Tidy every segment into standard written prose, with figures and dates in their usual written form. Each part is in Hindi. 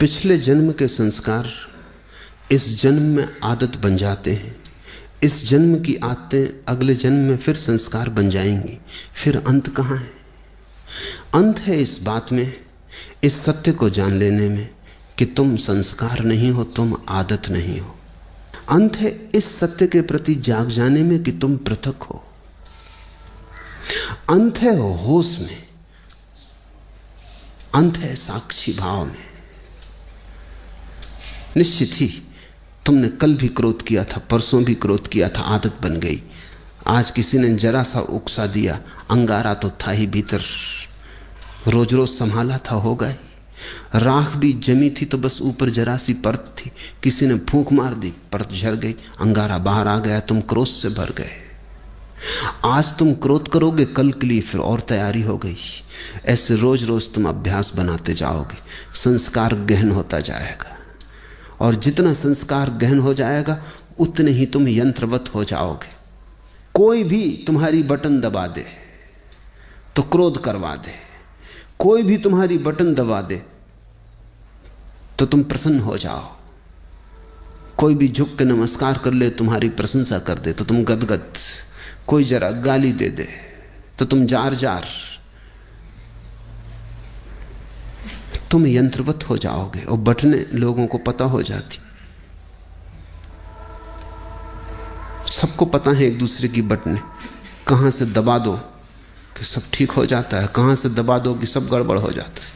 पिछले जन्म के संस्कार इस जन्म में आदत बन जाते हैं। इस जन्म की आदतें अगले जन्म में फिर संस्कार बन जाएंगी। फिर अंत कहाँ है? अंत है इस बात में, इस सत्य को जान लेने में कि तुम संस्कार नहीं हो, तुम आदत नहीं हो। अंत है इस सत्य के प्रति जाग जाने में कि तुम पृथक हो। अंत है होश में, अंत है साक्षी भाव में। निश्चित ही तुमने कल भी क्रोध किया था, परसों भी क्रोध किया था, आदत बन गई। आज किसी ने जरा सा उकसा दिया, अंगारा तो था ही भीतर, रोज रोज संभाला था, हो गए। राख भी जमी थी तो बस ऊपर जरा सी परत थी, किसी ने फूंक मार दी, परत झड़ गई, अंगारा बाहर आ गया, तुम क्रोध से भर गए। आज तुम क्रोध करोगे, कल के लिए फिर और तैयारी हो गई। ऐसे रोज रोज तुम अभ्यास बनाते जाओगे, संस्कार गहन होता जाएगा। और जितना संस्कार गहन हो जाएगा उतने ही तुम यंत्रवत हो जाओगे। कोई भी तुम्हारी बटन दबा दे तो क्रोध करवा दे, कोई भी तुम्हारी बटन दबा दे तो तुम प्रसन्न हो जाओ। कोई भी झुक के नमस्कार कर ले, तुम्हारी प्रशंसा कर दे तो तुम गदगद। कोई जरा गाली दे दे तो तुम जार जार। तुम यंत्रवत हो जाओगे और बटने लोगों को पता हो जाती। सबको पता है एक दूसरे की बटने, कहां से दबा दो कि सब ठीक हो जाता है, कहां से दबा दो कि सब गड़बड़ हो जाता है।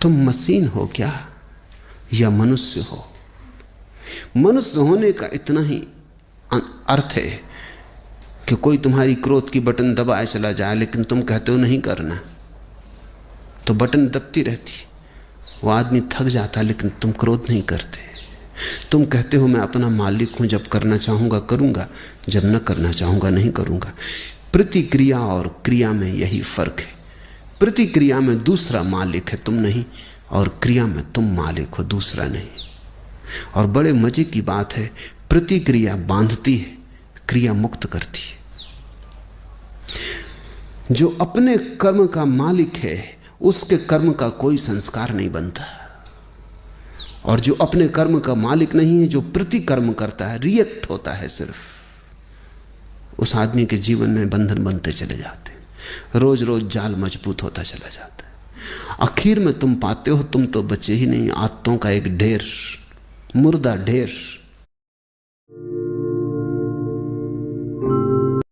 तुम मशीन हो क्या या मनुष्य हो? मनुष्य होने का इतना ही अर्थ है कि कोई तुम्हारी क्रोध की बटन दबाए चला जाए, लेकिन तुम कहते हो नहीं करना, तो बटन दबती रहती। वो आदमी थक जाता, लेकिन तुम क्रोध नहीं करते। तुम कहते हो मैं अपना मालिक हूं, जब करना चाहूंगा करूंगा, जब न करना चाहूंगा नहीं करूंगा। प्रतिक्रिया और क्रिया में यही फर्क है। प्रतिक्रिया में दूसरा मालिक है, तुम नहीं, और क्रिया में तुम मालिक हो, दूसरा नहीं। और बड़े मजे की बात है, प्रतिक्रिया बांधती है, क्रिया मुक्त करती है। जो अपने कर्म का मालिक है उसके कर्म का कोई संस्कार नहीं बनता, और जो अपने कर्म का मालिक नहीं है, जो प्रतिकर्म करता है, रिएक्ट होता है सिर्फ, उस आदमी के जीवन में बंधन बनते चले जाते हैं। रोज रोज जाल मजबूत होता चला जाता है। आखिर में तुम पाते हो तुम तो बचे ही नहीं, आदतों का एक ढेर, मुर्दा ढेर।